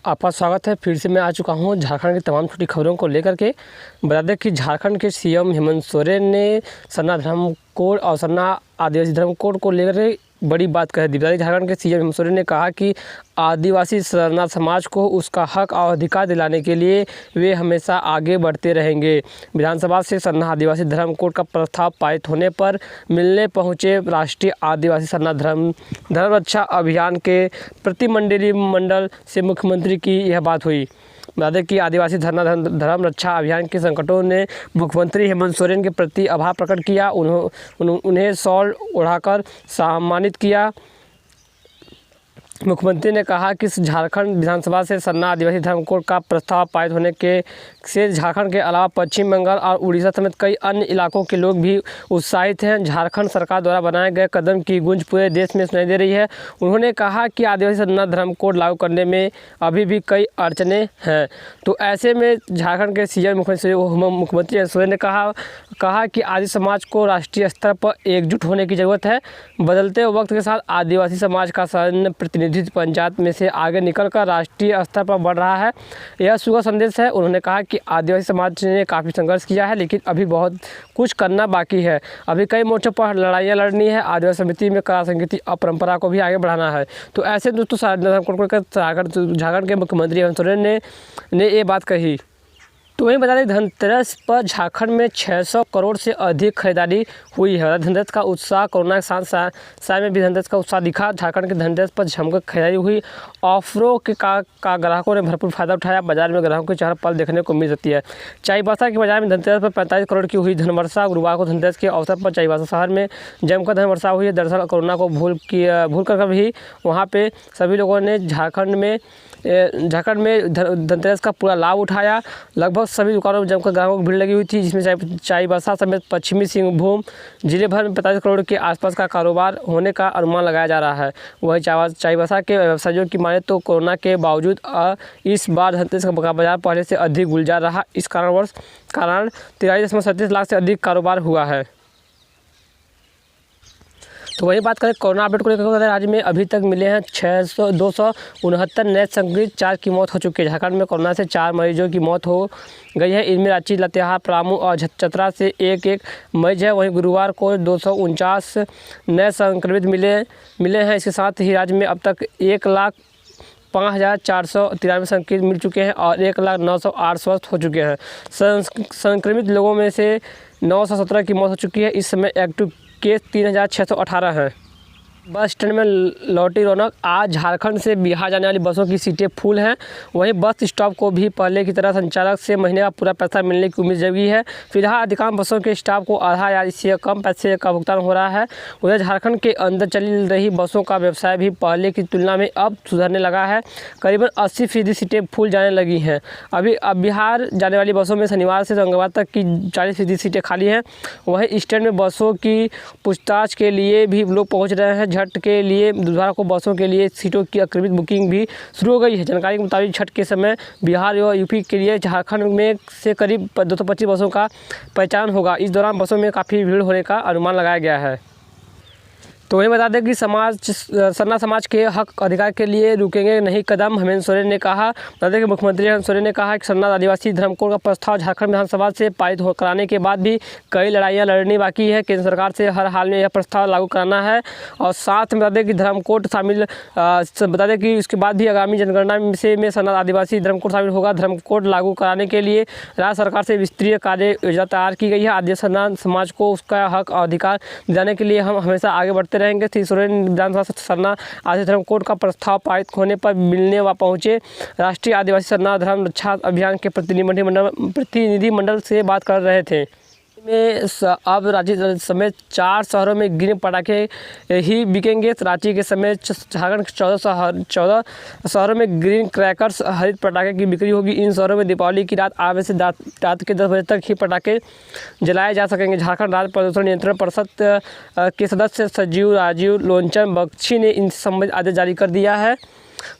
आपका स्वागत है। फिर से मैं आ चुका हूँ झारखंड की तमाम छोटी खबरों को लेकर के। बता दें कि झारखंड के सीएम हेमंत सोरेन ने सरना धर्म कोड और सरना आदिवासी धर्म कोड को लेकर के बड़ी बात कह दी। बता दें झारखंड के सीएम हेमंत सोरेन ने कहा कि आदिवासी सरना समाज को उसका हक और अधिकार दिलाने के लिए वे हमेशा आगे बढ़ते रहेंगे। विधानसभा से सरना आदिवासी धर्म कोड का प्रस्ताव पारित होने पर मिलने पहुंचे राष्ट्रीय आदिवासी सरना धर्म रक्षा अभियान के प्रतिनिधिमंडल से मुख्यमंत्री की यह बात हुई। बता दें कि आदिवासी धर्म रक्षा अभियान के संगठनों ने मुख्यमंत्री हेमंत सोरेन के प्रति आभार प्रकट किया। उन्हें शॉल ओढ़ाकर सम्मानित किया। मुख्यमंत्री ने कहा कि झारखंड विधानसभा से सरना आदिवासी धर्म कोड का प्रस्ताव पारित होने से झारखंड के अलावा पश्चिम बंगाल और उड़ीसा समेत कई अन्य इलाकों के लोग भी उत्साहित हैं। झारखंड सरकार द्वारा बनाए गए कदम की गूंज पूरे देश में सुनाई दे रही है। उन्होंने कहा कि आदिवासी सरना धर्म कोड लागू करने में अभी भी कई अड़चनें हैं। तो ऐसे में झारखंड के सीएम मुख्यमंत्री सोरेन ने कहा कि आदि समाज को राष्ट्रीय स्तर पर एकजुट होने की ज़रूरत है। बदलते वक्त के साथ आदिवासी समाज का सैन्य प्रतिनिधित्व पंचायत में से आगे निकलकर राष्ट्रीय स्तर पर बढ़ रहा है। यह शुभ संदेश है। उन्होंने कहा कि आदिवासी समाज ने काफ़ी संघर्ष किया है, लेकिन अभी बहुत कुछ करना बाकी है। अभी कई मोर्चों पर लड़ाइयाँ लड़नी है। आदिवासी समिति में कला संस्कृति और परंपरा को भी आगे बढ़ाना है। तो ऐसे दोस्तों झारखंड के मुख्यमंत्री हेमंत सोरेन ने ये बात कही। तो वहीं बता दें धनतेरस पर झारखंड में 600 करोड़ से अधिक खरीदारी हुई है। धनतेरस का उत्साह कोरोना के साथ में भी धनतेरस का उत्साह दिखा। झारखंड के धनतेरस पर जमकर खरीदारी हुई। ऑफरों के का ग्राहकों ने भरपूर फायदा उठाया। बाजार में ग्राहकों की चहल पहल देखने को मिल सकती है। चाईबासा के बाजार में धनतेरस पर 45 करोड़ की हुई धनवर्षा। गुरुवार को धनतेरस के अवसर पर चाईबासा शहर में जमकर धनवर्षा हुई है। दरअसल कोरोना को भूल कर भी वहाँ पे सभी लोगों ने झारखंड में धनतेरस का पूरा लाभ उठाया। लगभग सभी दुकानों में जमकर ग्राहकों की भीड़ लगी हुई थी, जिसमें चाईबासा समेत पश्चिमी सिंहभूम जिले भर में 45 करोड़ के आसपास का कारोबार होने का अनुमान लगाया जा रहा है। वहीं चाईबासा के व्यवसायियों की माने तो कोरोना के बावजूद इस बार धनतेरस का बाजार पहले से अधिक गुलजार रहा। इस कारण 43.37 लाख से अधिक कारोबार हुआ है। तो वही बात करें कोरोना अपडेट को लेकर, राज्य में अभी तक मिले हैं 269 नए संक्रमित, 4 की मौत हो चुकी है। झारखंड में कोरोना से 4 मरीजों की मौत हो गई है। इनमें रांची, लातेहार, पलामू और चतरा से एक मरीज है। वहीं गुरुवार को 249 नए संक्रमित मिले हैं। इसके साथ ही राज्य में अब तक 1,05,493 संक्रमित मिल चुके हैं और 1,09,08 स्वस्थ हो चुके हैं। संक्रमित लोगों में से 917 की मौत हो चुकी है। इस समय एक्टिव केस 3,618 हैं। बस स्टैंड में लौटी रौनक। आज झारखंड से बिहार जाने वाली बसों की सीटें फुल हैं। वहीं बस स्टॉप को भी पहले की तरह संचालक से महीने का पूरा पैसा मिलने की उम्मीद जगी है। फिलहाल अधिकांश बसों के स्टाफ को आधा या इससे कम पैसे का भुगतान हो रहा है। उधर झारखंड के अंदर चली रही बसों का व्यवसाय भी पहले की तुलना में अब सुधरने लगा है। करीबन 80% सीटें फुल जाने लगी हैं। अब बिहार जाने वाली बसों में शनिवार से मंगलवार तक की 40% सीटें खाली हैं। वहीं स्टैंड में बसों की पूछताछ के लिए भी लोग पहुँच रहे हैं। छठ के लिए बुधवार को बसों के लिए सीटों की अग्रिम बुकिंग भी शुरू हो गई है। जानकारी के मुताबिक छठ के समय बिहार व यूपी के लिए झारखंड में से करीब 225 बसों का पहचान होगा। इस दौरान बसों में काफ़ी भीड़ होने का अनुमान लगाया गया है। तो वही बता दें कि सरना समाज के हक अधिकार के लिए रुकेंगे नहीं कदम, हेमंत सोरेन ने कहा। बता दें कि मुख्यमंत्री हेमंत सोरेन ने कहा कि सरना आदिवासी धर्म कोड का प्रस्ताव झारखंड विधानसभा से पारित कराने के बाद भी कई लड़ाइयाँ लड़नी बाकी है। केंद्र सरकार से हर हाल में यह प्रस्ताव लागू कराना है और साथ में बता दें कि धर्म कोड शामिल बता दें कि उसके बाद भी आगामी जनगणना में सरना आदिवासी धर्म कोड शामिल होगा। धर्म कोड लागू कराने के लिए राज्य सरकार से विस्तृत कार्य योजना तैयार की गई है। आदिवासी सरना समाज को उसका हक और अधिकार दिलाने के लिए हम हमेशा आगे बढ़ते रहेंगे। श्री सोरेन विधानसभा सरना आदिवासी धर्म कोड का प्रस्ताव पारित होने पर मिलने पहुंचे राष्ट्रीय आदिवासी सरना धर्म रक्षा अभियान के प्रतिनिधिमंडल से बात कर रहे थे। में अब राज्य समेत 4 शहरों में ग्रीन पटाखे ही बिकेंगे। रांची के समेत झारखंड के 14 शहरों में ग्रीन क्रैकर्स हरित पटाखे की बिक्री होगी। इन शहरों में दीपावली की रात 8 बजे से रात के 10 बजे तक ही पटाखे जलाए जा सकेंगे। झारखंड राज्य प्रदूषण नियंत्रण परिषद के सदस्य राजीव लोचन बख्शी ने इन संबंधित आदेश जारी कर दिया है।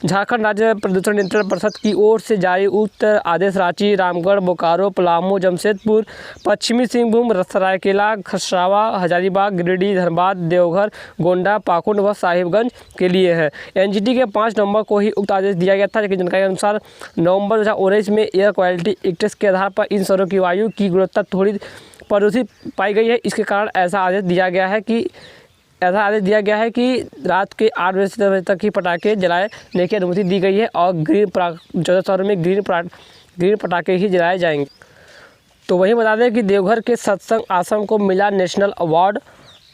झारखंड राज्य प्रदूषण नियंत्रण परिषद की ओर से जारी उक्त आदेश रांची, रामगढ़, बोकारो, पलामू, जमशेदपुर, पश्चिमी सिंहभूम, सरायकेला, खसरावा, हजारीबाग, गिरिडीह, धनबाद, देवघर, गोंडा, पाकुंड व साहिबगंज के लिए है। एनजीटी के 5 नवंबर को ही उक्त आदेश दिया गया था, लेकिन जानकारी के अनुसार नवंबर 2019 में एयर क्वालिटी इंडेक्स के आधार पर इन शहरों की वायु की गुणवत्ता थोड़ी प्रदूषित पाई गई है। इसके कारण ऐसा आदेश दिया गया है कि रात के 8 बजे से 10 बजे तक ही पटाखे जलाने की अनुमति दी गई है और 14 शहरों में ग्रीन पटाखे ही जलाए जाएंगे। तो वहीं बता दें कि देवघर के सत्संग आश्रम को मिला नेशनल वाटर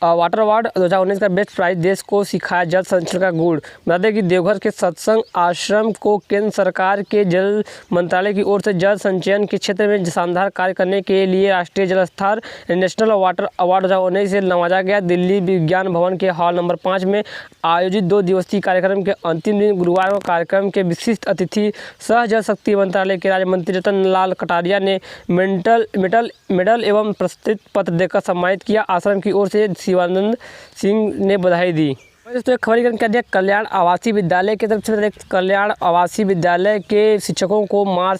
अवार्ड 2019 का बेस्ट प्राइज। देश को सिखाया जल संरक्षण का गुण। बता दें कि देवघर के सत्संग आश्रम को केंद्र सरकार के जल मंत्रालय की ओर से जल संचयन के क्षेत्र में शानदार कार्य करने के लिए राष्ट्रीय जल स्तर नेशनल वाटर अवार्ड 2019 से नवाजा गया। दिल्ली विज्ञान भवन के हॉल नंबर 5 में आयोजित 2 दिवसीय कार्यक्रम के अंतिम दिन गुरुवार को कार्यक्रम के विशिष्ट अतिथि सह जल शक्ति मंत्रालय के राज्य मंत्री रतन लाल कटारिया ने मेडल एवं प्रशस्ति पत्र देकर सम्मानित किया। आश्रम की ओर से शिवानंद सिंह ने बधाई दी। तो खबर क्या दिया, कल्याण आवासीय विद्यालय की तरफ से कल्याण आवासीय विद्यालय के शिक्षकों को मार्च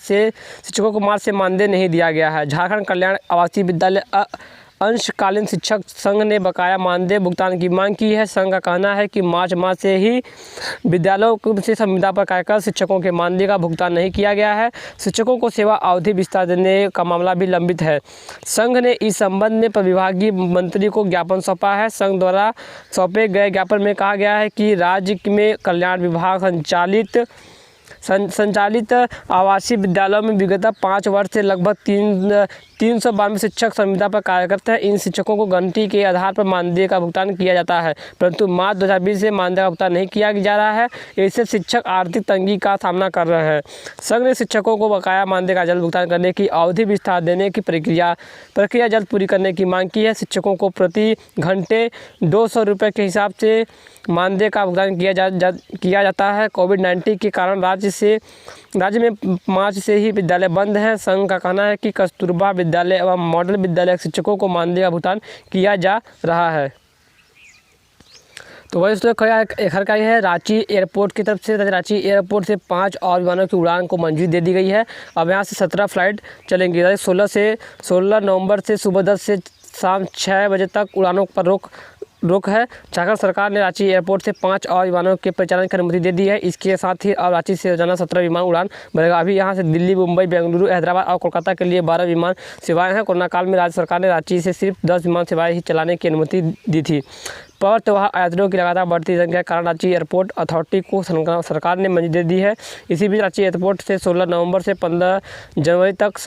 से मानदेय नहीं दिया गया है। झारखंड कल्याण आवासीय विद्यालय अंशकालीन शिक्षक संघ ने बकाया मानदेय भुगतान की मांग की है। संघ का कहना है कि मार्च माह से ही विद्यालयों से संविदा पर कार्यकर शिक्षकों के मानदेय का भुगतान नहीं किया गया है। शिक्षकों को सेवा अवधि विस्तार देने का मामला भी लंबित है। संघ ने इस संबंध में विभागीय मंत्री को ज्ञापन सौंपा है। संघ द्वारा सौंपे गए ज्ञापन में कहा गया है कि राज्य में कल्याण विभाग संचालित आवासीय विद्यालयों में विगत 5 वर्ष से लगभग 392 शिक्षक संविदा पर कार्य करते हैं। इन शिक्षकों को घंटी के आधार पर मानदेय का भुगतान किया जाता है, परंतु मार्च 2020 से मानदेय का भुगतान नहीं किया जा रहा है। इससे शिक्षक आर्थिक तंगी का सामना कर रहे हैं। संघ ने शिक्षकों को बकाया मानदेय का जल्द भुगतान करने की अवधि विस्तार देने की प्रक्रिया जल्द पूरी करने की मांग की है। शिक्षकों को प्रति घंटे 200 रुपये के हिसाब से मानदेय का भुगतान किया जाता है। कोविड-19 के कारण राज्य में मार्च से ही विद्यालय बंद हैं। संघ का कहना है कि कस्तूरबा विद्यालय एवं मॉडल विद्यालय शिक्षकों को मानदेय का भुगतान किया जा रहा है। तो वही खबर का है, रांची एयरपोर्ट की तरफ से रांची एयरपोर्ट से 5 और विमानों की उड़ान को मंजूरी दे दी गई है। अब यहाँ से 17 फ्लाइट चलेंगी। 16 नवंबर से सुबह 10 से शाम 6 बजे तक उड़ानों पर रोक है। झारखंड सरकार ने रांची एयरपोर्ट से 5 और विमानों के परिचालन की अनुमति दे दी है। इसके साथ ही अब रांची से रोजाना 17 विमान उड़ान भरेगा। अभी यहाँ से दिल्ली, मुंबई, बेंगलुरु, हैदराबाद और कोलकाता के लिए 12 विमान सेवाएं हैं। कोरोना काल में राज्य सरकार ने रांची से सिर्फ 10 विमान सेवाएं ही चलाने की अनुमति दी थी। पर्व त्योहार यात्रियों की लगातार बढ़ती संख्या के कारण रांची एयरपोर्ट अथॉरिटी को सरकार ने मंजूरी दे दी है। इसी बीच रांची एयरपोर्ट से 16 नवंबर से 15 जनवरी तक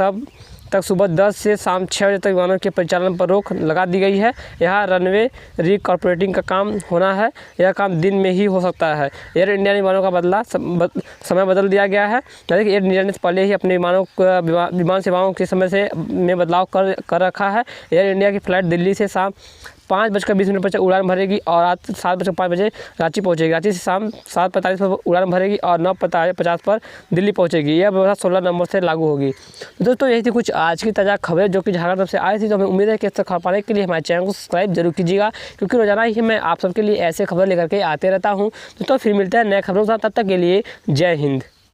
सुबह 10 से शाम 6 बजे तक विमानों के परिचालन पर रोक लगा दी गई है। यहाँ रनवे रिकॉर्पोरेटिंग का काम होना है। यह काम दिन में ही हो सकता है। एयर इंडिया ने विमानों का समय बदल दिया गया है। यानी एयर इंडिया ने पहले ही अपने विमान सेवाओं के समय में बदलाव कर रखा है। एयर इंडिया की फ़्लाइट दिल्ली से शाम 5:20 पर उड़ान भरेगी और रात 7:05 बजे रांची पहुंचेगी। रांची से शाम 7:45 पर उड़ान भरेगी और 9:50 पर दिल्ली पहुंचेगी। यह व्यवस्था 16 नवंबर से लागू होगी। तो दोस्तों यही थी कुछ आज की ताज़ा खबरें जो कि झारखंड तरफ से आई थी। तो हमें उम्मीद है कि इससे खबर पाने के लिए हमारे चैनल को सब्सक्राइब जरूर कीजिएगा, क्योंकि रोजाना ही मैं आप सबके लिए ऐसे खबर लेकर के आते रहता हूँ। तो फिर मिलते हैं नए खबरों के साथ। तब तक के लिए जय हिंद।